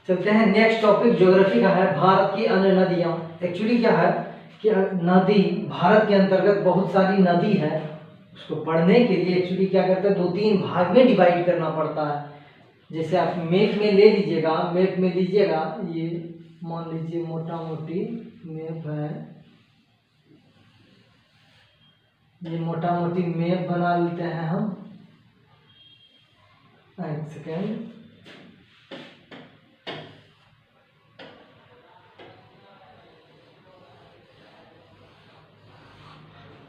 चलते हैं next topic geography का है, भारत की अन्य नदियाँ। एक्चुअली क्या है कि नदी, भारत के अंतर्गत बहुत सारी नदी है, उसको पढ़ने के लिए एक्चुअली क्या करते हैं, 2-3 भाग में डिवाइड करना पड़ता है। जैसे आप मैप में ले लीजिएगा, मैप में लीजिएगा, ये मान लीजिए मोटा मोटी मैप है, ये मोटा मोटी मैप बना लेते हैं हम। एक सेकेंड,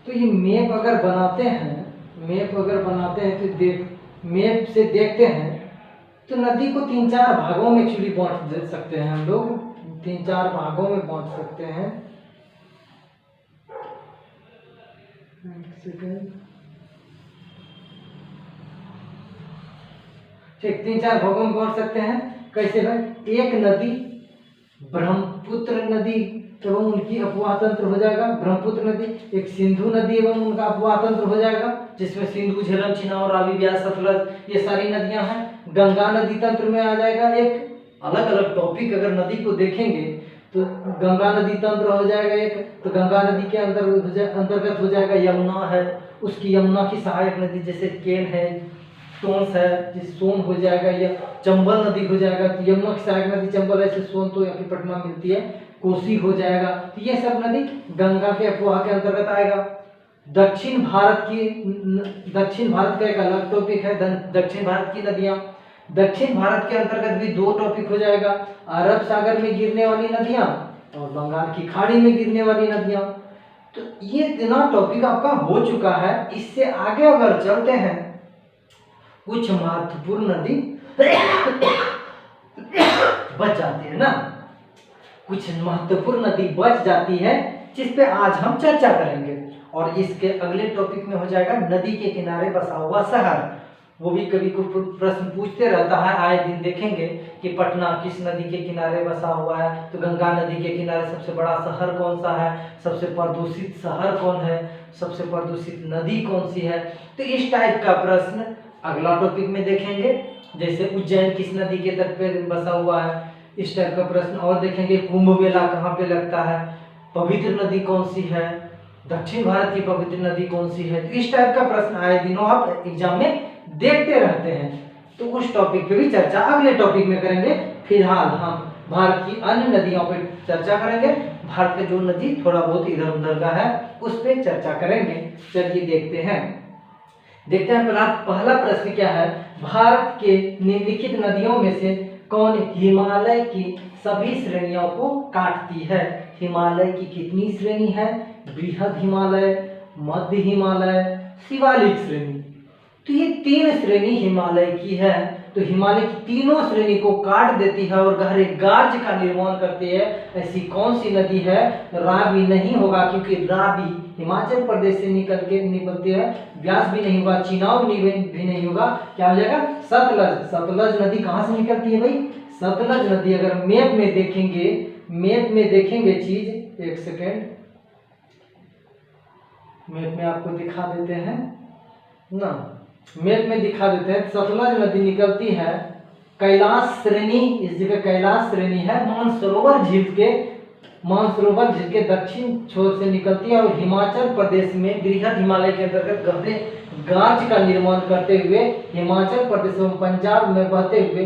तो ये मैप अगर बनाते हैं, मैप अगर बनाते हैं तो मैप से देखते हैं तो नदी को 3-4 भागों में एक्चुअली बांट सकते हैं हम लोग, 3-4 भागों में बांट सकते हैं। ठीक, 3-4 भागों में बांट सकते हैं। कैसे भाई? एक नदी ब्रह्मपुत्र नदी एवं उनकी अपवाह तंत्र हो जाएगा, ब्रह्मपुत्र नदी। एक सिंधु नदी एवं उनका अपवाह तंत्र हो जाएगा, जिसमें सिंधु, झेलम, चिनाब, रावी, ब्यास, सतलज ये सारी नदियां हैं। गंगा नदी तंत्र में आ जाएगा। एक अलग अलग टॉपिक अगर नदी को देखेंगे तो गंगा नदी तंत्र हो जाएगा एक, तो गंगा नदी के अंतर्गत हो जाएगा यमुना है, उसकी यमुना की सहायक नदी जैसे केन है, टोंस है, जिस सोन हो जाएगा, या चंबल नदी हो जाएगा, तो यमुना की सहायक नदी चंबल है, से सोन तो यहाँ की पटना मिलती है, कोसी हो जाएगा। तो ये सब नदी गंगा के अपवाह के अंतर्गत आएगा। दक्षिण भारत का एक अलग टॉपिक है, दक्षिण भारत की नदियां। दक्षिण भारत के अंतर्गत भी 2 टॉपिक हो जाएगा, अरब सागर में गिरने वाली नदियां और बंगाल की खाड़ी में गिरने वाली नदियां। तो ये इतना टॉपिक आपका हो चुका है। इससे आगे अगर चलते हैं, कुछ महत्वपूर्ण नदी बच जाती है ना, कुछ महत्वपूर्ण नदी बच जाती है, जिस पे आज हम चर्चा करेंगे। और इसके अगले टॉपिक में हो जाएगा नदी के किनारे बसा हुआ शहर। वो भी कभी को प्रश्न पूछते रहता है, आए दिन देखेंगे कि पटना किस नदी के किनारे बसा हुआ है, तो गंगा नदी के किनारे सबसे बड़ा शहर कौन सा है, सबसे प्रदूषित शहर कौन है, सबसे प्रदूषित नदी कौन सी है। तो इस टाइप का प्रश्न अगला टॉपिक में देखेंगे। जैसे उज्जैन किस नदी के तट पे बसा हुआ है, इस टाइप का प्रश्न और देखेंगे। कुंभ मेला कहाँ पे लगता है, पवित्र नदी कौन सी है, दक्षिण भारत की पवित्र नदी कौन सी है। तो इस टाइप का प्रश्न आए दिनों आप एग्जाम में देखते रहते हैं, तो उस टॉपिक पे भी चर्चा अगले टॉपिक में करेंगे। फिलहाल हम भारत की अन्य नदियों पर चर्चा करेंगे। भारत का जो नदी थोड़ा बहुत इधर उधर का है उस पर चर्चा करेंगे। चलिए देखते हैं पहला प्रश्न क्या है, भारत के निम्नलिखित नदियों में से कौन हिमालय की सभी श्रेणियों को काटती है। हिमालय की कितनी श्रेणी है? बृहद हिमालय, मध्य हिमालय, शिवालिक श्रेणी। तो ये 3 श्रेणी हिमालय की है। तो हिमालय की तीनों श्रेणी को काट देती है और गहरे गार्ज का निर्माण करती है। ऐसी कौन सी नदी है? रावी नहीं होगा, क्योंकि रावी हिमाचल प्रदेश से निकलती है। व्यास भी नहीं होगा, चिनाब भी नहीं होगा। क्या हो जाएगा? सतलज। सतलज नदी कहाँ से निकलती है भाई? सतलज नदी अगर मैप में देखेंगे चीज, एक सेकेंड मैप में आपको दिखा देते हैं ना, मैप में दिखा देते हैं। सतलज नदी निकलती है कैलाश श्रेणी, इस जगह कैलाश श्रेणी है, मानसरोवर झील के दक्षिण छोर से निकलती है और हिमाचल प्रदेश में बृहद हिमालय के अंतर्गत गहरे गार्ज का निर्माण करते हुए हिमाचल प्रदेश एवं पंजाब में बहते हुए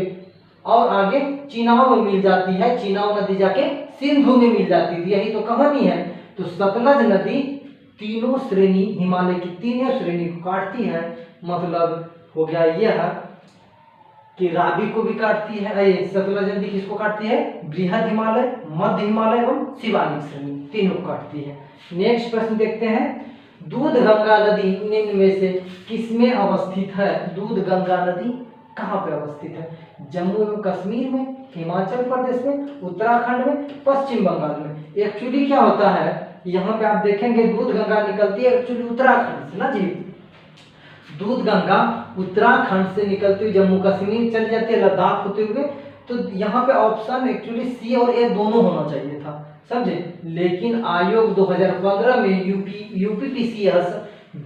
और आगे चिनाब में मिल जाती है। चिनाब नदी जाके सिंधु में मिल जाती थी। यही तो कहानी है। तो सतलज नदी तीनों श्रेणी, हिमालय की तीनों श्रेणी को काटती है। मतलब हो गया यह कि रावी को भी काटती है। सतलज नदी किसको काटती है? बृहद हिमालय, मध्य हिमालय एवं शिवालिक श्रेणी, तीनों को काटती है। नेक्स्ट प्रश्न देखते हैं, दूधगंगा नदी निम्न में से किसमें अवस्थित है? दूधगंगा नदी कहाँ पे अवस्थित है? जम्मू एवं कश्मीर में, हिमाचल प्रदेश में, उत्तराखंड में, पश्चिम बंगाल में। एक्चुअली क्या होता है, यहाँ पे आप देखेंगे दूधगंगा निकलती है एक्चुअली उत्तराखंड से ना जी। दूधगंगा उत्तराखंड से निकलती हुई जम्मू कश्मीर चली जाती है, लद्दाख होते हुए। तो यहाँ पे ऑप्शन एक्चुअली सी और ए दोनों होना चाहिए था, समझे। लेकिन आयोग 2015 में यूपीपीसीएस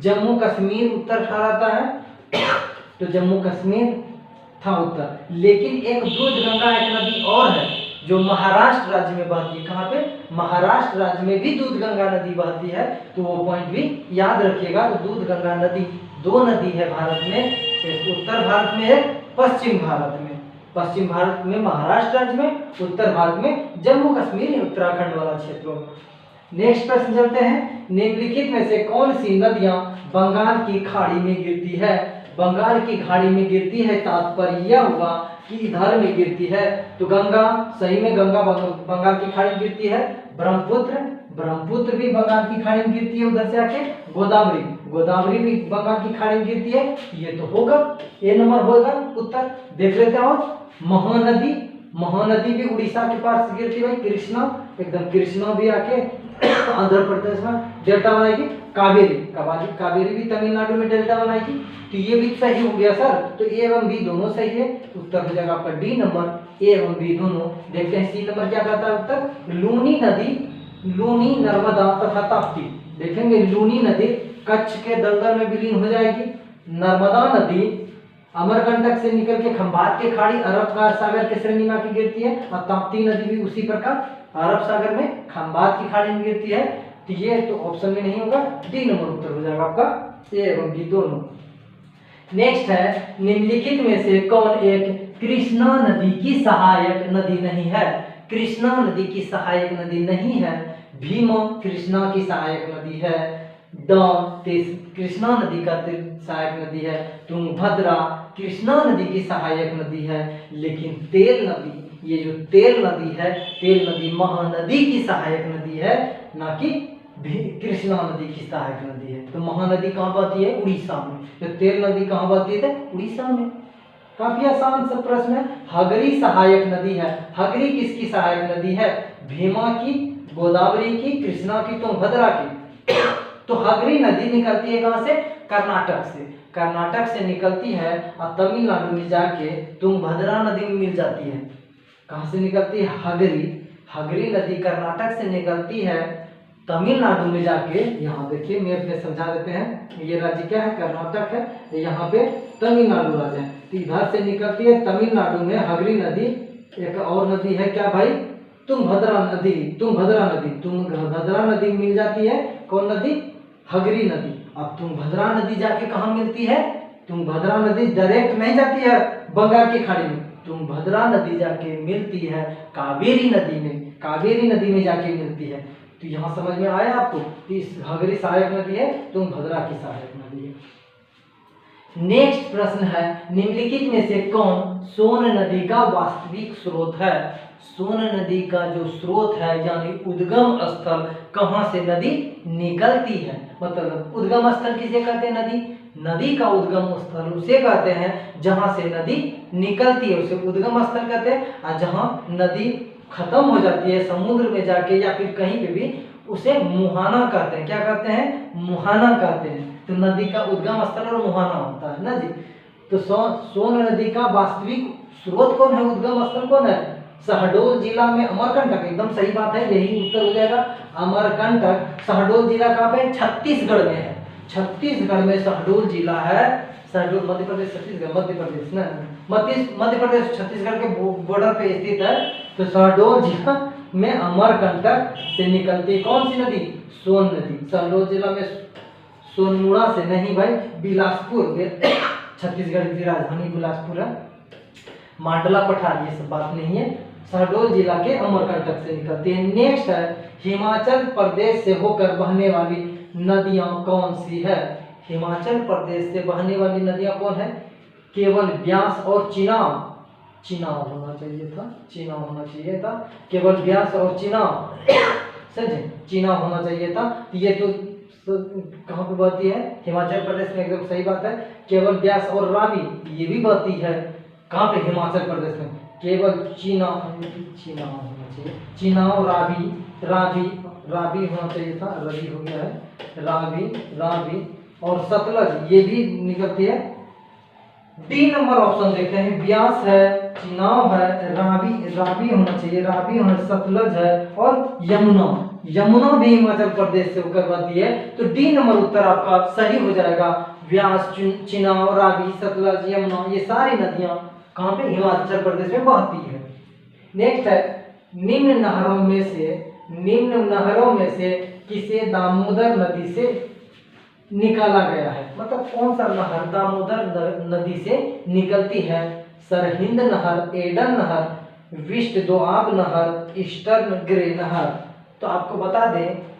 जम्मू कश्मीर उत्तर ठहराता है। तो जम्मू कश्मीर था उत्तर। लेकिन एक दूध गंगा एक नदी और है जो महाराष्ट्र राज्य में बहती है। कहाँ पे? महाराष्ट्र राज्य में भी दूध गंगा नदी बहती है, तो वो पॉइंट भी याद रखिएगा। तो दूध गंगा नदी दो नदी है भारत में, एक उत्तर भारत में, एक पश्चिम भारत में। पश्चिम भारत में महाराष्ट्र राज्य में, उत्तर भारत में जम्मू कश्मीर उत्तराखंड वाला क्षेत्रों में। नेक्स्ट प्रश्न चलते हैं, निम्नलिखित में से कौन सी नदियां बंगाल की खाड़ी में गिरती है? बंगाल की खाड़ी में गिरती है, तात्पर्य यह हुआ कि इधर में गिरती है। तो गंगा, सही में गंगा बंगाल की खाड़ी में गिरती है। ब्रह्मपुत्र भी बंगाल की खाड़ी में गिरती है, उधर से आके गोदावरी भी बंगाल की खाड़ी में गिरती है। ये तो होगा, ए नंबर होगा उत्तर। देख लेते हैं और महानदी भी उड़ीसा के पास गिरती है। कृष्णा, एकदम कृष्णा भी आके आंध्र प्रदेश में डेल्टा बनाएगी। कावेरी भी तमिलनाडु में डेल्टा बनाएगी। तो ये भी सही हो गया सर। तो ए एवं बी दोनों सही है, उत्तर हो जाएगा आपका डी नंबर, ए एवं बी दोनों। देखते हैं सी नंबर क्या कहता है उत्तर। लूनी नदी, लूनी, नर्मदा तथा ताप्ती। देखेंगे लूनी नदी कच्छ के दलदल में विलीन हो जाएगी। नर्मदा नदी अमरकंटक से निकल के खंभात के खाड़ी अरब सागर के श्रेणी में आके गिरती है। और ताप्ती नदी भी उसी प्रकार अरब सागर में खंभात की खाड़ी में गिरती है। तो ये तो ऑप्शन में नहीं होगा, डी नंबर उत्तर हो जाएगा आपका, ए एवं बी दोनों। नेक्स्ट है, निम्नलिखित में से कौन एक कृष्णा नदी की सहायक नदी नहीं है? कृष्णा नदी की सहायक नदी नहीं है। भीमा कृष्णा की सहायक नदी है। डॉन कृष्णा नदी का सहायक नदी है। तुंगभद्रा कृष्णा नदी की सहायक नदी है। लेकिन तेल नदी, ये जो तेल नदी है, तेल नदी महानदी की सहायक नदी है, ना कि कृष्णा नदी की सहायक नदी है। तो महानदी कहाँ बहती है? उड़ीसा में। तो तेल नदी कहाँ बहती है? उड़ीसा में। काफी आसान सा प्रश्न है। हगरी सहायक नदी है। हगरी किसकी सहायक नदी है? भीमा की, गोदावरी की, कृष्णा की, तुंगभद्रा की। तो हगरी नदी निकलती है कहाँ से? कर्नाटक से। कर्नाटक से निकलती है और तमिलनाडु में जाके तुंगभद्रा नदी में मिल जाती है। कहाँ से निकलती है? हगरी नदी कर्नाटक से निकलती है, तमिलनाडु में जाके, यहाँ देखिए मैप में समझा देते हैं। ये राज्य क्या है? कर्नाटक है। यहाँ पे तमिलनाडु राज्य है। तो इधर से निकलती है तमिलनाडु में हगरी नदी। एक और नदी है क्या भाई? तुंगभद्रा नदी। तुंगभद्रा नदी मिल जाती है। कौन नदी? हगरी नदी। अब तुंगभद्रा नदी जाके कहाँ मिलती है? तुंगभद्रा नदी डायरेक्ट नहीं जाती है बंगाल की खाड़ी में। तुंगभद्रा नदी जाके मिलती है कावेरी नदी में। कावेरी नदी में जाके मिलती है। तो यहाँ समझ में आया आपको? इस हगरी सहायक नदी है, तुंगभद्रा की सहायक नदी है। नेक्स्ट प्रश्न है, निम्नलिखित में से कौन सोन नदी का वास्तविक स्रोत है? सोन नदी का जो स्रोत है, यानी उद्गम स्थल, कहाँ से नदी निकलती है? मतलब उद्गम स्थल किसे कहते हैं? नदी का उद्गम स्थल उसे कहते हैं जहां से नदी निकलती है, उसे उद्गम स्थल कहते हैं। और जहां नदी खत्म हो जाती है समुद्र में जाके या फिर कहीं पे भी, उसे मुहाना कहते हैं। क्या कहते हैं? मुहाना कहते हैं। तो नदी का उद्गम स्थल और मुहाना होता है ना जी। तो सोन नदी का वास्तविक स्रोत कौन है? उद्गम स्थल कौन है? शहडोल जिला में अमरकंटक। एकदम सही बात है, यही उत्तर हो जाएगा, अमरकंटक। शहडोल जिला कहाँ पे? छत्तीसगढ़ में है। छत्तीसगढ़ में शहडोल जिला है। शहडोल मध्य प्रदेश, छत्तीसगढ़ मध्य प्रदेश ना, मध्य प्रदेश छत्तीसगढ़ के बॉर्डर पे स्थित है। तो शहडोल जिला में अमरकंटक से निकलती कौन सी नदी? सोन नदी। शहडोल जिला में सोनमुड़ा से नहीं भाई, बिलासपुर, छत्तीसगढ़ की राजधानी बिलासपुर है। मांडला पठार ये सब बात नहीं है। शहडोल जिला के अमरकंटक से निकलती है। नेक्स्ट है, हिमाचल प्रदेश से होकर बहने वाली नदियां कौन सी है? हिमाचल प्रदेश से बहने वाली नदियां कौन है? केवल ब्यास और चिनाब। चिनाब होना चाहिए था। केवल ब्यास और चिनाब, समझे? चिनाब होना चाहिए था। ये तो कहाँ पे बहती है? हिमाचल प्रदेश में। एकदम सही बात है। केवल ब्यास और रावी, ये भी बहती है कहाँ पे? हिमाचल प्रदेश में। केवल चिनाब होना चाहिए। चिनाब, रावी होना चाहिए था, रवि हो गया है। रावी और सतलज ये भी निकलती है। डी नंबर ऑप्शन देखते हैं। ब्यास है, चिनाब है, रावी होना चाहिए, सतलज है और यमुना भी हिमाचल प्रदेश से होकर बहती है। तो डी नंबर उत्तर आपका सही हो जाएगा। ब्यास, चिनाब, रावी, सतलज, यमुना, ये सारी नदियां कहाँ पे, हिमाचल प्रदेश में बहती है। नेक्स्ट है निम्न नहरों में से किसे दामोदर नदी से निकाला गया है। मतलब कौन सा नहर दामोदर नदी से निकलती है। सरहिंद नहर, एडन नहर, विस्ट दोआब नहर, ईस्टर्न ग्रे नहर। तो आपको बता दें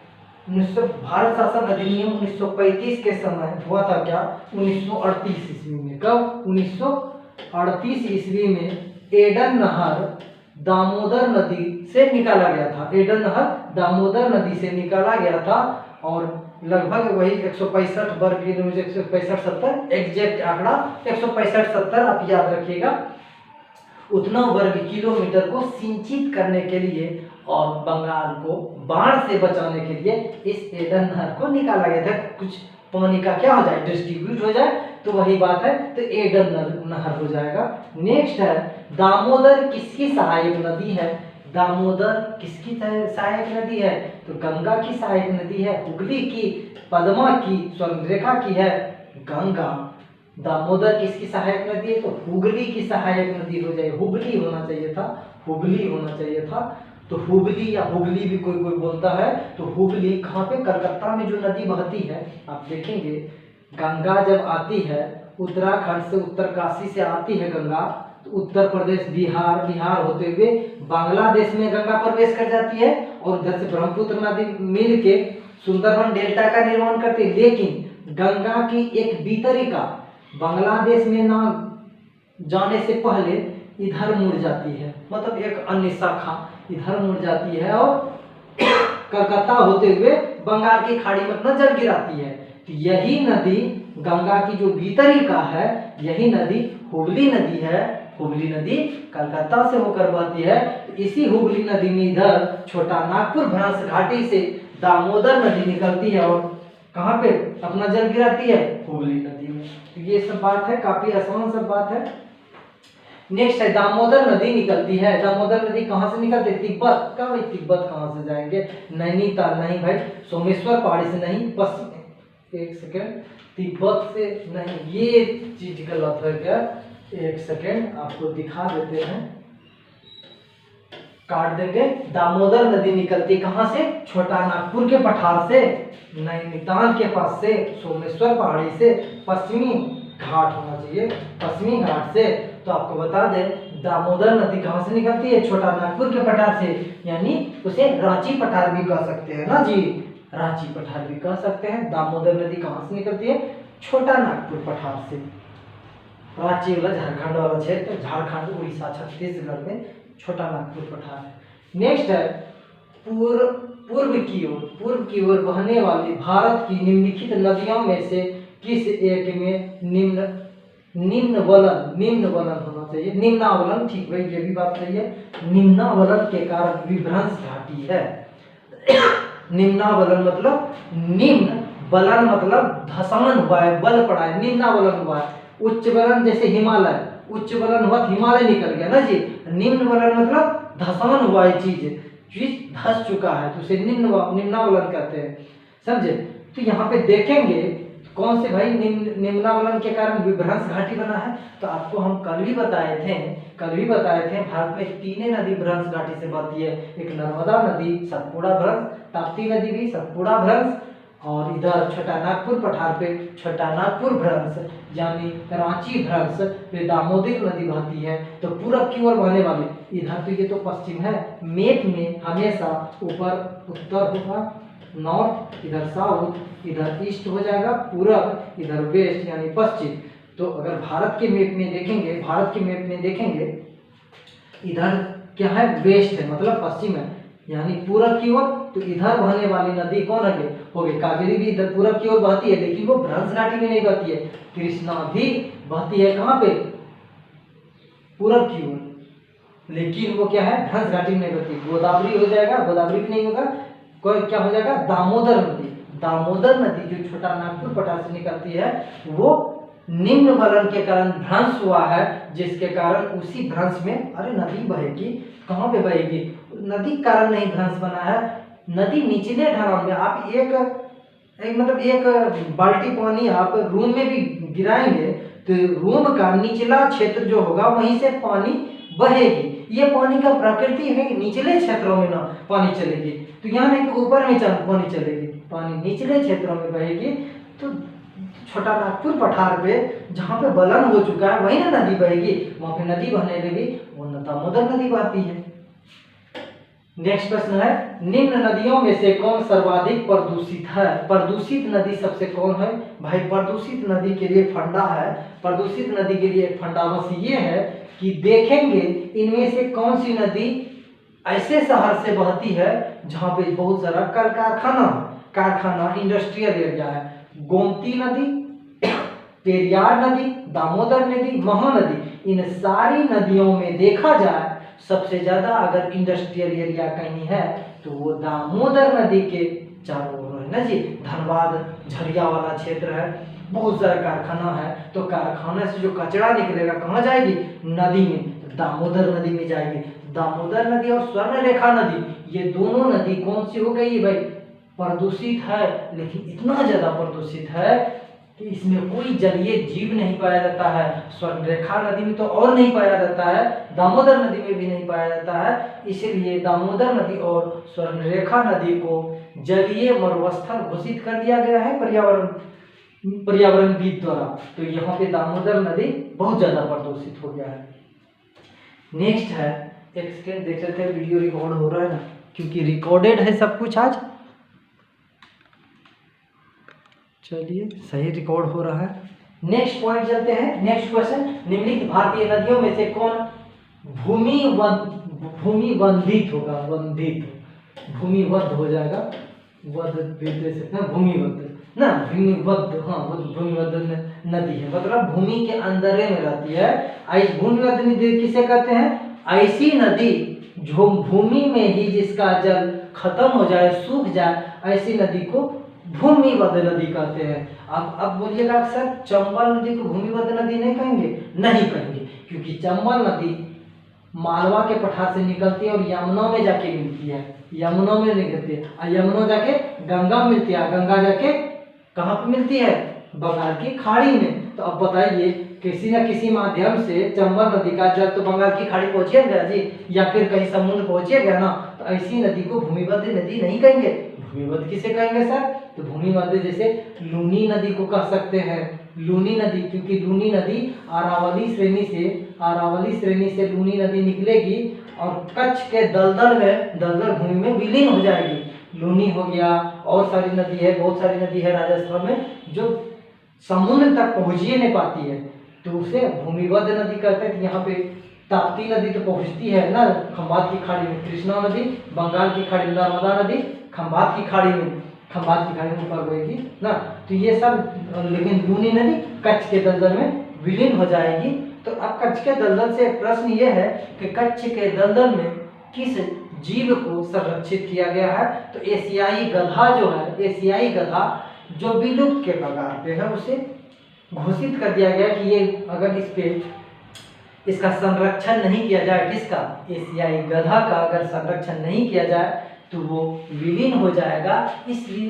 भारत शासन अधिनियम 1935 के समय हुआ था क्या, 1938 ईस्वी में। कब, 1938 ईस्वी में एडन नहर दामोदर नदी से निकाला गया था। एडन नहर दामोदर नदी से निकाला गया था और लगभग वही 165 वर्ग किलोमीटर, 165-70 एग्जैक्ट आंकड़ा 165-70 आप याद रखिएगा, उतना वर्ग किलोमीटर को सिंचित करने के लिए और बंगाल को बाढ़ से बचाने के लिए इस एडन नहर को निकाला गया था। कुछ पानी का क्या हो जाए, डिस्ट्रीब्यूट हो जाए, तो वही बात है, तो एडन नहर हो जाएगा। नेक्स्ट है दामोदर किसकी सहायक नदी है। दामोदर किसकी सहायक नदी है, तो गंगा की सहायक नदी है, हुगली की, पद्मा की, स्वर्णरेखा की है गंगा। दामोदर किसकी सहायक नदी है, तो हुगली की सहायक नदी हो जाए, हुगली होना चाहिए था, हुगली होना चाहिए था। तो हुगली या हुगली भी कोई कोई बोलता है, तो हुगली कहाँ पे, कलकत्ता में जो नदी बहती है, आप देखेंगे गंगा जब आती है उत्तराखंड से, उत्तरकाशी से आती है गंगा, तो उत्तर प्रदेश, बिहार होते हुए बांग्लादेश में गंगा प्रवेश कर जाती है और उधर से ब्रह्मपुत्र नदी मिल के सुंदरबन डेल्टा का निर्माण करती है। लेकिन गंगा की एक वितरिका बांग्लादेश में ना जाने से पहले इधर मुड़ जाती है, मतलब एक अन्य शाखा इधर मुड़ जाती है और कलकत्ता होते हुए बंगाल की खाड़ी में अपना जल गिराती है। तो यही नदी गंगा की जो वितरिका है, यही नदी हुगली नदी है। हुगली नदी कलकत्ता से होकर बहती है। तो इसी हुगली नदी में इधर छोटा नागपुर भ्रंश घाटी से दामोदर नदी निकलती है और कहाँ पे अपना जल गिराती है, हुगली नदी में। तो ये सब बात है, काफी आसान सब बात है। नेक्स्ट है दामोदर नदी निकलती है। दामोदर नदी कहाँ से निकलती है, तिब्बत का। भाई तिब्बत कहाँ से जाएंगे, नैनीताल नहीं भाई, सोमेश्वर पहाड़ी से नहीं, पश्चिम, एक सेकेंड, तिब्बत से नहीं, ये चीज गलत है क्या, एक सेकेंड आपको दिखा देते हैं, काट देंगे। दामोदर नदी निकलती कहाँ से, छोटा नागपुर के पठार से, नैनीताल के पास से, सोमेश्वर पहाड़ी से, पश्चिमी घाट होना चाहिए, पश्चिमी घाट से। तो आपको बता दें दामोदर नदी कहाँ से निकलती है, छोटा नागपुर के पठार से, यानी उसे रांची पठार भी कह सकते हैं ना जी, रांची पठार भी कह सकते हैं। दामोदर नदी कहाँ से निकलती है, छोटा नागपुर पठार से। रांची वाला झारखंड वाला क्षेत्र, झारखंड, उड़ीसा, छत्तीसगढ़ में छोटा नागपुर पठार है। नेक्स्ट है पूर्व की ओर बहने वाली भारत की निम्नलिखित नदियों में से किस एक में निम्नवलन होना चाहिए, निम्नावलन, ठीक भाई ये भी बात सही है। निम्नावलन के कारण विभ्रंश घाटी है। निम्नावलन मतलब निम्न, वलन मतलब धसान हुआ है, बल पड़ा है, निम्नावलन हुआ है। उच्च वलन जैसे हिमालय, उच्च वलन हुआ हिमालय निकल गया ना जी। निम्न वलन मतलब धसान हुआ है, चीज धस चुका है, तो उसे निम्नावलन कहते हैं, समझे। तो यहाँ पे देखेंगे कौन से भाई निम्नावलन के कारण विभ्रंश घाटी बना है। तो आपको हम कल भी बताए थे भारत में तीन नदी भ्रंश घाटी से बहती है, एक नर्मदा नदी, सतपुड़ा भ्रंश, ताप्ती नदी भी सतपुड़ा भ्रंश, और इधर छोटा नागपुर पठार पे छोटा नागपुर भ्रंश यानी रांची भ्रंश पे दामोदर नदी बहती है। तो पूरब की ओर बहने वाले, इधर तो ये तो पश्चिम है, मैप में हमेशा ऊपर उत्तर होगा, नॉर्थ, इधर साउथ, इधर ईस्ट हो जाएगा, पूरब, इधर वेस्ट यानी पश्चिम। तो अगर भारत के मैप में देखेंगे इधर क्या है, वेस्ट है, मतलब पश्चिम है, यानी पूरब की ओर। तो इधर बहने वाली नदी कौन है, हो गई कावेरी भी इधर पूरब की ओर बहती है, लेकिन वो भ्रंश घाटी में नहीं बहती है। कृष्णा भी बहती है कहाँ पे, पूरब की ओर, लेकिन वो क्या है, भ्रंश घाटी में नहीं बहती। गोदावरी हो जाएगा, गोदावरी भी नहीं होगा, कोई क्या हो जाएगा, दामोदर नदी। दामोदर नदी जो छोटा नागपुर पठार से निकलती है, वो निम्न वलन के कारण भ्रंश हुआ है, जिसके कारण उसी भ्रंश में, अरे नदी बहेगी, कहाँ पे बहेगी, नदी कारण नहीं भ्रंश बना है, नदी निचले ढलान में। आप एक बाल्टी पानी आप रूम में भी गिराएंगे तो तो रोम का निचला क्षेत्र जो होगा वहीं से पानी बहेगी। ये पानी का प्रकृति है कि निचले क्षेत्रों में ना पानी चलेगी, तो यहाँ नहीं कि ऊपर में पानी चलेगी, पानी निचले क्षेत्रों में बहेगी। तो छोटा नागपुर पठार पे जहाँ पे बलन हो चुका है वहीं ना नदी बहेगी, वहां पे नदी बहने लगी, वो दामोदर नदी बहती है। नेक्स्ट प्रश्न है, निम्न नदियों में से कौन सर्वाधिक प्रदूषित है? प्रदूषित नदी सबसे कौन है? भाई प्रदूषित नदी के लिए फंडा है, प्रदूषित नदी के लिए फंडा बस ये है कि देखेंगे इनमें से कौन सी नदी ऐसे शहर से बहती है जहाँ पे बहुत सारा कारखाना इंडस्ट्रियल एरिया है। गोमती नदी, पेरियार नदी, दामोदर नदी, महानदी, इन सारी नदियों में देखा जाए सबसे ज्यादा अगर इंडस्ट्रियल एरिया कहीं है तो वो दामोदर नदी के चारों ओर है ना जी। धनबाद झरिया वाला क्षेत्र है, बहुत सारा कारखाना है, तो कारखाने से जो कचरा निकलेगा कहाँ जाएगी? नदी में, दामोदर नदी में जाएगी। दामोदर नदी और स्वर्णरेखा नदी, ये दोनों नदी कौन सी हो गई भाई? प्रदूषित है, लेकिन इतना ज्यादा प्रदूषित है कि इसमें कोई जलीय जीव नहीं पाया जाता है। स्वर्णरेखा नदी में तो और नहीं पाया जाता है, दामोदर नदी में भी नहीं पाया जाता है, इसीलिए दामोदर नदी और स्वर्णरेखा नदी को जलीय मरुस्थल घोषित कर दिया गया है पर्यावरणविद द्वारा। तो यहाँ पे दामोदर नदी बहुत ज्यादा प्रदूषित हो गया है। नेक्स्ट है, एक सेकेंड देख लेते हैं, वीडियो रिकॉर्ड हो रहा है ना, क्योंकि रिकॉर्डेड है सब कुछ आज। चलिए सही रिकॉर्ड हो रहा है। नेक्स्ट पॉइंट चलते हैं। नेक्स्ट क्वेश्चन, निम्नलिखित भारतीय नदियों में से कौन भूमि वंदित होगा? भूमिवद्ध हो जाएगा, वध भी दे सकते हैं, भूमिवद्ध ना, भूमिवद्ध, हाँ भूमिवद्ध नदी है, मतलब भूमि के अंदर में रहती है। भूमिवद्ध नदी किसे कहते हैं? ऐसी नदी जो भूमि में ही जिसका जल खत्म हो जाए, सूख जाए, ऐसी नदी को भूमिवद्ध नदी कहते हैं। अब बोलिएगा सर चंबल नदी को भूमिवद्ध नदी नहीं कहेंगे? नहीं कहेंगे, क्योंकि चंबल नदी मालवा के पठार से निकलती है और यमुना में जाके मिलती है, यमुना में निकलती है, और यमुना जाके गंगा में मिलती है, गंगा जाके कहाँ पे मिलती है? बंगाल की खाड़ी में। तो अब बताइए किसी न किसी माध्यम से चंबल नदी का जल तो बंगाल की खाड़ी पहुंचेगा जी, या फिर कहीं समुद्र पहुंचेगा ना, तो ऐसी नदी को भूमिवद्ध नदी नहीं कहेंगे। भूमिवद्ध किसे कहेंगे सर? तो भूमिवद्ध जैसे लूनी नदी को कह सकते हैं, लूनी नदी, क्योंकि लूनी नदी अरावली श्रेणी से लूनी नदी निकलेगी और कच्छ के दलदल भूमि में विलीन हो जाएगी। लूनी हो गया, और सारी नदी है, बहुत सारी नदी है राजस्थान में जो समुद्र तक पहुंच ही नहीं पाती है, तो उसे भूमिवद्ध नदी कहते हैं। यहाँ पे ताप्ती नदी तो पहुंचती है ना खंभात की खाड़ी में, कृष्णा नदी बंगाल की खाड़ी में, नर्मदा नदी खंभात की खाड़ी में ऊपर बहेगी ना, तो ये सब, लेकिन लूनी नदी कच्छ के दलदल में विलीन हो जाएगी। तो अब कच्छ के दलदल से प्रश्न ये है कि कच्छ के दलदल में किस जीव को संरक्षित किया गया है? तो एशियाई गधा जो है, एशियाई गधा जो विलुप्त के कगार पे है, उसे घोषित कर दिया गया कि ये अगर इसका संरक्षण नहीं किया जाए, किसका? एशियाई गधा का अगर संरक्षण नहीं किया जाए तो वो विलीन हो जाएगा। इसलिए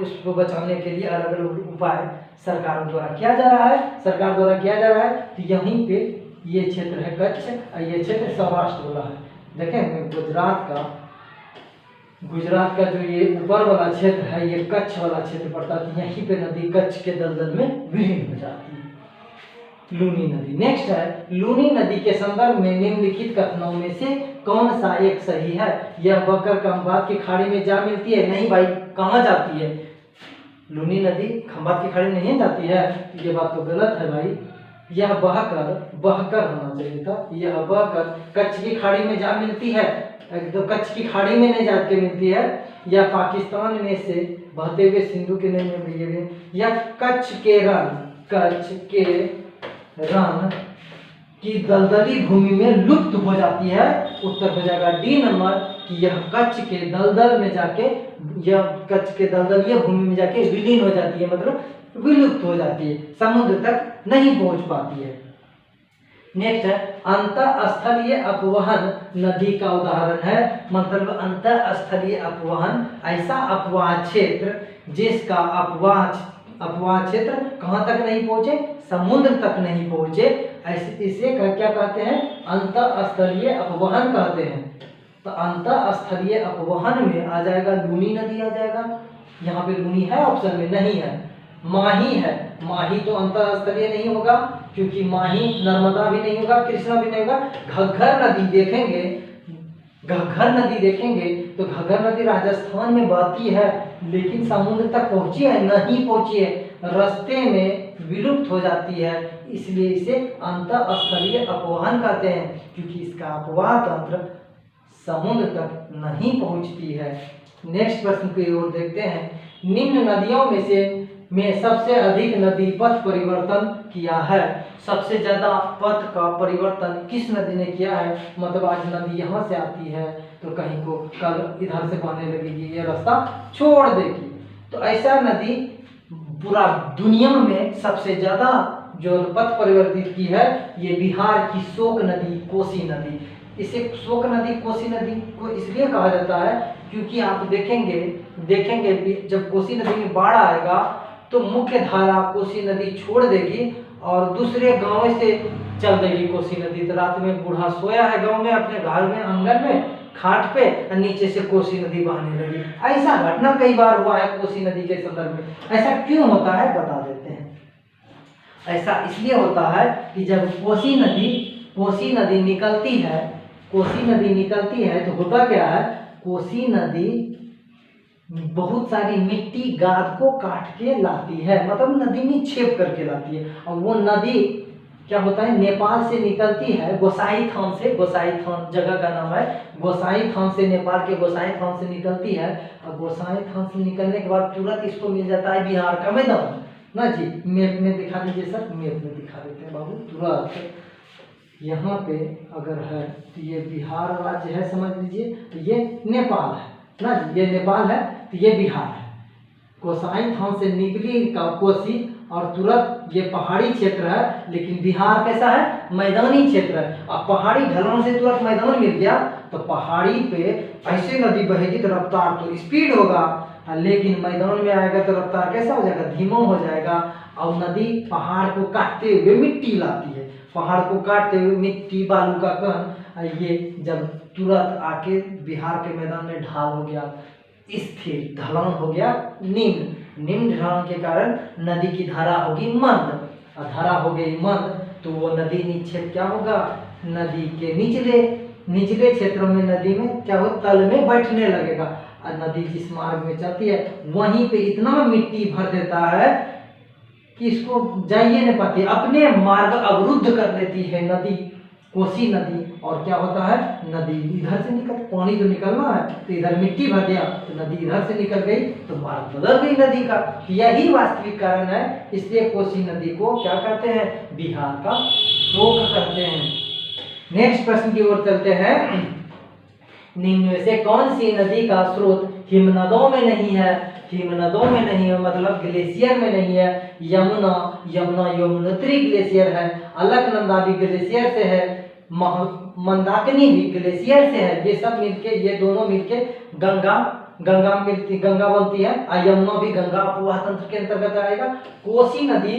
उसको बचाने के लिए अलग अलग उपाय सरकार द्वारा किया जा रहा है। तो यहीं पे ये क्षेत्र है कच्छ, और ये क्षेत्र सौराष्ट्र वाला है। देखें गुजरात का जो ये ऊपर वाला क्षेत्र है, ये कच्छ वाला क्षेत्र पड़ता है, यहीं पे नदी कच्छ के दलदल में विलीन हो जाती है, लूनी नदी। नेक्स्ट है, लूनी नदी के संदर्भ में निम्नलिखित कथनों में से कौन सा एक सही है? यह बहकर खंभात की खाड़ी में जा मिलती है? नहीं भाई, कहाँ जाती है? लूनी नदी खंभात की खाड़ी में नहीं जाती है, ये बात तो गलत है भाई। यह बहकर होना चाहिए था, यह बहकर कच्छ की खाड़ी में जा मिलती है, एकदम कच्छ की खाड़ी में नहीं जाके मिलती है, या पाकिस्तान में से बहते हुए सिंधु के नदी में मिली, या कच्छ के रण की दलदली भूमि में लुप्त हो जाती है। उत्तर हो जाएगा डी नंबर, कि यह कच्छ के दलदल में जाके, यह कच्छ के दलदलीय भूमि में जाके विलीन हो जाती है, मतलब विलुप्त हो जाती है, समुद्र तक नहीं पहुंच पाती है। नेक्स्ट है, अंतःस्थलीय अपवहन नदी का उदाहरण है। मतलब अंतःस्थलीय अपवहन ऐसा अपवाह क्षेत्र जिसका अपवाह क्षेत्र कहाँ तक नहीं पहुँचे, समुद्र तक नहीं पहुँचे, ऐसे इसे क्या कहते हैं, अंतःस्थलीय अपवहन कहते हैं। तो अंतःस्थलीय अपवहन में आ जाएगा लूनी नदी आ जाएगा। यहाँ पे लूनी है ऑप्शन में, नहीं है। माही है, माही तो अंतःस्थलीय नहीं होगा क्योंकि माही नर्मदा भी नहीं होगा, कृष्णा भी नहीं होगा। घग्गर नदी देखेंगे, घग्गर नदी देखेंगे तो घग्गर नदी राजस्थान में बहती है लेकिन समुद्र तक पहुंची है, नहीं पहुंची है, रास्ते में विलुप्त हो जाती है, इसलिए इसे अंतःस्थलीय अपवहन कहते हैं क्योंकि इसका अपवाह तंत्र समुद्र तक नहीं पहुंचती है। नेक्स्ट प्रश्न की ओर देखते हैं। निम्न नदियों में सबसे अधिक नदी पथ परिवर्तन किया है। सबसे ज्यादा पथ का परिवर्तन किस नदी ने किया है, मतलब आज नदी यहाँ से आती है तो कहीं को कल इधर से बहने लगेगी, ये रास्ता छोड़ देगी। तो ऐसा नदी पूरा दुनिया में सबसे ज्यादा जो पथ परिवर्तित की है ये बिहार की शोक नदी, कोसी नदी। इसे शोक नदी, कोसी नदी को इसलिए कहा जाता है क्योंकि आप देखेंगे जब कोसी नदी में बाढ़ आएगा तो मुख्य धारा कोसी नदी छोड़ देगी और दूसरे गांव से चल देगी कोसी नदी। तो रात में बूढ़ा सोया है गांव में अपने घर में आंगन में खाट पे और नीचे से कोसी नदी बहने लगी। ऐसा घटना कई बार हुआ है कोसी नदी के संदर्भ में। ऐसा क्यों होता है बता देते हैं। ऐसा इसलिए होता है कि जब कोसी नदी निकलती है तो होता क्या है, कोसी नदी बहुत सारी मिट्टी गाद को काट के लाती है, मतलब नदी में छेप करके लाती है। और वो नदी क्या होता है, नेपाल से निकलती है, गोसाई थान जगह का नाम है, गोसाई थान से, नेपाल के गोसाई थान से निकलती है। और गोसाई थान से निकलने के बाद तुरंत इसको मिल जाता है बिहार का मैदान ना जी। मैप में दिखा दीजिए सर, मैप में दिखा देते हैं बाबू। तुरंत यहाँ पे अगर है तो ये बिहार राज्य है समझ लीजिए, तो ये नेपाल है ना जी, ये नेपाल है तो ये बिहार है। गोसाई थान से निकली का कोसी और तुरंत ये पहाड़ी क्षेत्र है, लेकिन बिहार कैसा है, मैदानी क्षेत्र है। अब पहाड़ी ढलान से तुरंत मैदान मिल गया तो पहाड़ी पे ऐसे नदी बहेगी तो रफ्तार तो स्पीड होगा, लेकिन मैदान में आएगा तो रफ्तार कैसा हो जाएगा, धीमा हो जाएगा। और नदी पहाड़ को काटते हुए मिट्टी लाती है, पहाड़ को काटते हुए मिट्टी बालू का कण, ये जब तुरंत आके बिहार के मैदान में ढाल हो गया, स्थिर ढलान हो गया निम्न ढलान के कारण नदी की धारा होगी मंद, और धारा हो गई मंद तो वो नदी निक्षेप क्या होगा, नदी के निचले क्षेत्रों में नदी में क्या हो, तल में बैठने लगेगा। और नदी जिस मार्ग में चलती है वहीं पे इतना मिट्टी भर देता है कि इसको जाइए नहीं पाती, अपने मार्ग अवरुद्ध कर देती है नदी, कोसी नदी। और क्या होता है, नदी इधर से पानी तो निकलना है तो इधर मिट्टी भर दिया तो नदी इधर से निकल गई तो मार्ग बदल गई नदी का। यही वास्तविक कारण है, इसलिए कोसी नदी को क्या कहते हैं, बिहार का शोक कहते हैं। नेक्स्ट प्रश्न की ओर चलते हैं। निम्न में से कौन सी नदी का स्रोत हिमनदों में नहीं है, हिमनदों में नहीं है मतलब ग्लेशियर में नहीं है। यमुना यमुनोत्री ग्लेशियर है, अलकनंदा भी ग्लेशियर से है, मंदाकिनी भी ग्लेशियर से है। ये सब मिलके, ये दोनों मिलके गंगा बनती है, और यमुना भी गंगा अपवाह तंत्र के अंतर्गत आएगा। कोसी नदी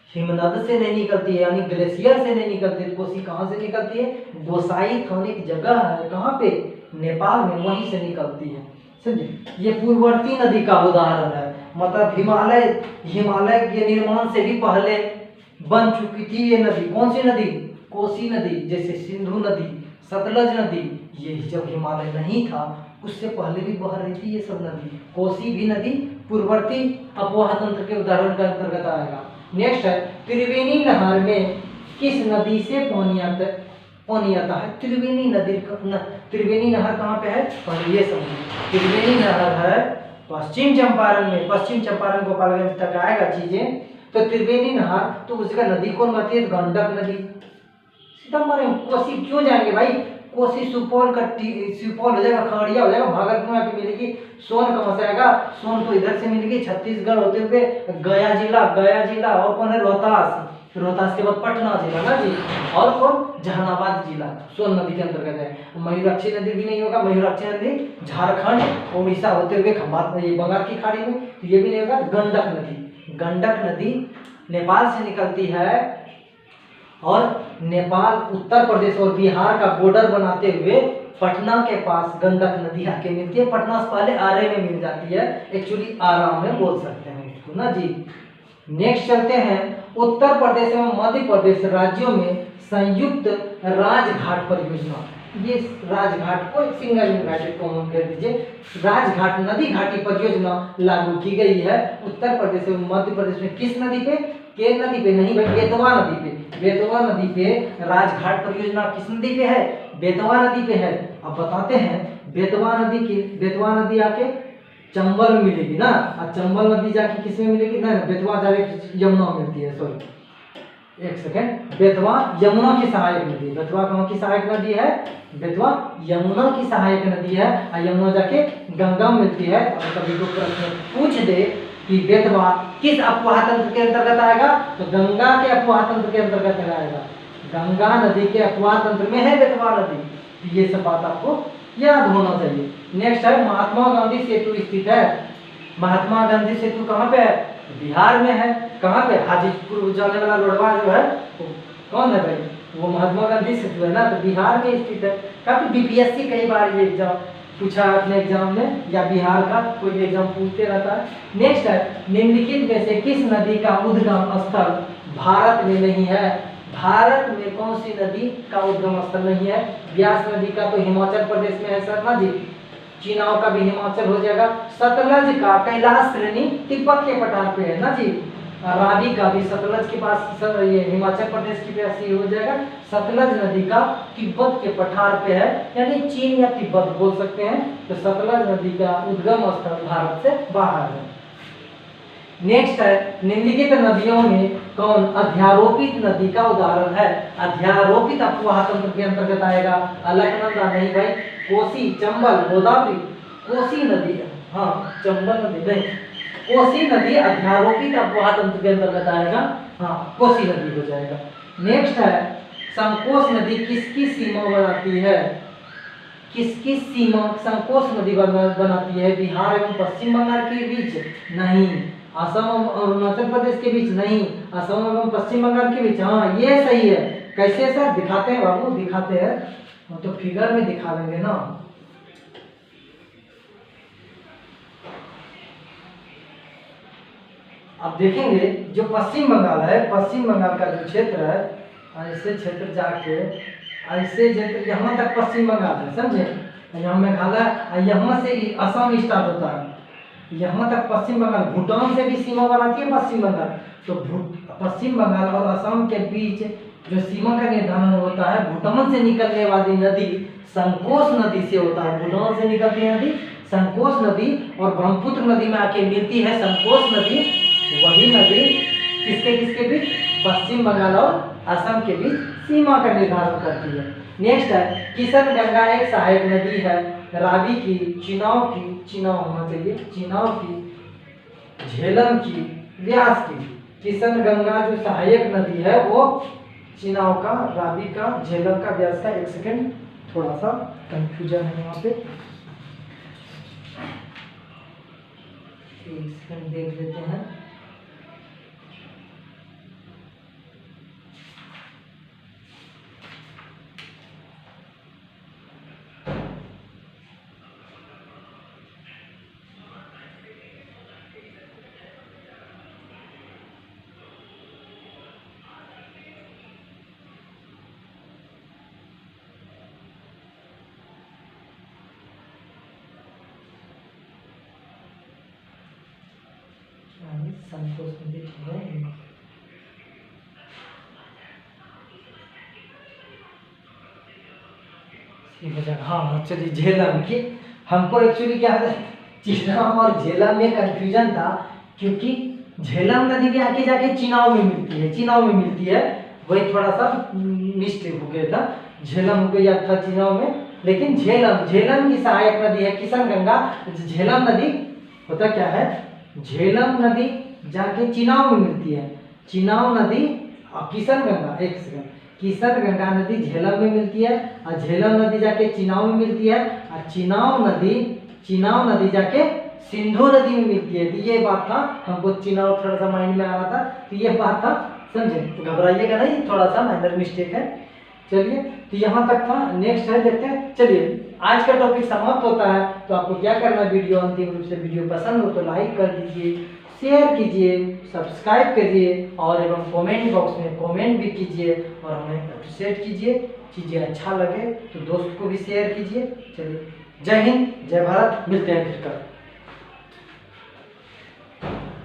हिमनद से नहीं निकलती है, यानी ग्लेशियर से नहीं निकलती है। कोसी कहाँ से निकलती है, गोसाई थान एक जगह है, कहाँ पे, नेपाल में, वहीं से निकलती है। समझे, ये पूर्ववर्ती नदी का उदाहरण है, मतलब हिमालय के निर्माण से भी पहले बन चुकी थी ये नदी। कौन सी नदी, कोसी नदी। जैसे सिंधु नदी, सतलज नदी, ये जब हिमालय नहीं था उससे पहले भी बह रही थी ये सब नदी। कोसी भी नदी पूर्ववर्ती अपवाह तंत्र के उदाहरण के अंतर्गत आएगा। नेक्स्ट है, त्रिवेणी नहर में किस नदी से पानी आता है। त्रिवेणी नहर कहाँ पे है, पहले ये समझिए। त्रिवेणी नहर है पश्चिम चंपारण में, पश्चिम चंपारण गोपालगंज तक आएगा चीजें। तो त्रिवेणी नहर, तो उसका नदी कौन बहती है, गंडक नदी। सीतामढ़ी कोसी क्यों जाएंगे भाई, कोसी सुपौल हो जाएगा, खगड़िया हो जाएगा, भागलपुर में आके मिलेगी। सोन कहाँ से आएगा, सोन तो इधर से मिलेगी छत्तीसगढ़ होते हुए गया जिला और कौन है, रोहतास के बाद पटना जिला ना जी, और कौन, जहानाबाद जिला सोन नदी के अंतर्गत है। मयूराक्षी नदी भी नहीं होगा, मयूराक्षी नदी झारखंड उड़ीसा होते हुए खंभात ये बंगाल की खाड़ी में, तो ये भी नहीं होगा। गंडक नदी, गंडक नदी नेपाल से निकलती है और नेपाल, उत्तर प्रदेश और बिहार का बॉर्डर बनाते हुए पटना के पास गंडक नदी आके मिलती है। पटना से पहले आरे में मिल जाती है, एक्चुअली आराम में बोल सकते हैं उसको ना जी। नेक्स्ट चलते हैं, उत्तर प्रदेश एवं मध्य प्रदेश राज्यों में संयुक्त राजघाट परियोजना। ये राजघाट को सिंगल यूनाइटेड कॉमन कर दीजिए, राजघाट नदी घाटी परियोजना लागू की गई है उत्तर प्रदेश एवं मध्य प्रदेश में। किस नदी पे, केन नदी पे नहीं भाई, बेतवा नदी पे। बेतवा नदी पे राजघाट परियोजना किस नदी पे है, बेतवा नदी पे है। अब बताते हैं, बेतवा बेतवा नदी आके चंबल में मिलेगी ना, और चंबल नदी जाके किस में मिलेगी ना, बेतवा जाके यमुना मिलती है, सॉरी एक सेकेंड, बेतवा यमुना की सहायक नदी। बेतवा कहाँ की सहायक नदी है, बेतवा यमुना की सहायक नदी है, और यमुना जाके गंगा में मिलती है। और कभी को प्रश्न पूछ दे कि बेतवा किस अपवाह तंत्र के अंतर्गत आएगा, तो गंगा के अपवाह तंत्र के अंतर्गत आएगा। गंगा नदी के अपवाह तंत्र में है बेतवा नदी। ये सब बात आपको याद होना चाहिए। नेक्स्ट है, महात्मा गांधी सेतु स्थित है। महात्मा गांधी सेतु कहाँ पे है, बिहार में है। कहाँ पे, हाजीपुर जाने वाला रोडवा जो है वो कौन है भाई, वो महात्मा गांधी सेतु है ना, तो बिहार में स्थित है। काफी बीपीएससी कई बार ये एग्जाम पूछा अपने एग्जाम में, या बिहार का कोई एग्जाम पूछते रहता है। नेक्स्ट है, निम्नलिखित में से किस नदी का उद्गम स्थल भारत में नहीं है। भारत में कौन सी नदी का उद्गम स्थल नहीं है, व्यास नदी का तो हिमाचल प्रदेश में है सर ना जी, चीनाव का भी हिमाचल हो जाएगा। सतलज का कैलाश श्रेणी तिब्बत के पठार पे है ना जी, रावी का भी सतलज के पास ये हिमाचल प्रदेश की पास ही हो जाएगा। सतलज नदी का तिब्बत के पठार पे है, यानी चीन या तिब्बत बोल सकते हैं। तो सतलज नदी का उद्गम स्थल भारत से बाहर है। नेक्स्ट है, निम्नलिखित नदियों में कौन अध्यारोपित नदी का उदाहरण है। अध्यारोपित अपवाह तंत्र के अंतर्गत आएगा। अलकनंदा नहीं भाई, कोसी, चंबल, गोदावरी, कोसी नदी, हाँ चंबल नदी नहीं, कोसी नदी अध्यारोपित अपवाह तंत्र के अंतर्गत आएगा, हाँ कोसी नदी हो जाएगा। नेक्स्ट है, संकोच नदी किसकी सीमा बनाती है। किसकी सीमा संकोच नदी बनाती है, बिहार एवं पश्चिम बंगाल के बीच नहीं, असम और अरुणाचल प्रदेश के बीच नहीं, असम एवं पश्चिम बंगाल के बीच, हाँ ये सही है। कैसे सर, दिखाते हैं बाबू, दिखाते हैं, तो फिगर में दिखा देंगे ना। अब देखेंगे जो पश्चिम बंगाल है, पश्चिम बंगाल का जो क्षेत्र है, ऐसे क्षेत्र जाके ऐसे क्षेत्र यहाँ तक पश्चिम बंगाल है, समझे, यहाँ मेघालय, यहाँ से असम स्टार्ट होता है, यहाँ तक पश्चिम बंगाल। भूटान से भी सीमा बनाती है पश्चिम बंगाल। तो पश्चिम बंगाल और असम के बीच जो सीमा का निर्धारण होता है, भूटान से निकलने वाली नदी संकोच नदी से होता है। भूटान से निकलती है नदी संकोच नदी, और ब्रह्मपुत्र नदी में आके मिलती है संकोच नदी। वही नदी किसके बीच, पश्चिम बंगाल और असम के बीच सीमा का निर्धारण करती है। नेक्स्ट है, किशन गंगा एक सहायक नदी है, रावी की, चिनाव की, चिनाव होना चाहिए, चिनाव की, झेलम की, व्यास की। किशन गंगा जो सहायक नदी है वो चिनाव का, रावी का, झेलम का, व्यास का। एक सेकेंड, थोड़ा सा कंफ्यूजन है यहाँ पे, एक सेकेंड देख लेते हैं। संकोच नदी है, हाँ चलिए, झेलम की। हमको एक्चुअली क्या है, चिनाव और झेलम में कंफ्यूजन था, क्योंकि झेलम नदी भी आके जाके चिनाव में मिलती है, चिनाव में मिलती है, वही थोड़ा सा मिस्टेक हो गया था। झेलम हो गया था चिनाव में, लेकिन झेलम की सहायक नदी है किशन गंगा। झेलम नदी होता क्या है, झेलम नदी जाके चिनाव में मिलती है, चिनाव नदी और किशनगंगा, एक सेकंड, किशनगंगा नदी झेलम में मिलती है और झेलम नदी जाके चिनाव में मिलती है और चिनाव नदी जाके सिंधु नदी में मिलती है। तो ये बात था, हमको चिनाव थोड़ा सा माइंड में आ रहा था, तो ये बात था, समझे, तो घबराइएगा नहीं, थोड़ा सा माइनर मिस्टेक है। चलिए, तो यहाँ तक था, नेक्स्ट है देखते हैं। चलिए, आज का टॉपिक समाप्त होता है। तो आपको क्या करना है, वीडियो अंतिम रूप से वीडियो पसंद हो तो लाइक कर दीजिए, शेयर कीजिए, सब्सक्राइब करिए और एवं कमेंट बॉक्स में कमेंट भी कीजिए और हमें अप्रिशिएट कीजिए। चीज़ें अच्छा लगे तो दोस्त को भी शेयर कीजिए। चलिए, जय हिंद, जय भारत, मिलते हैं फिर कल।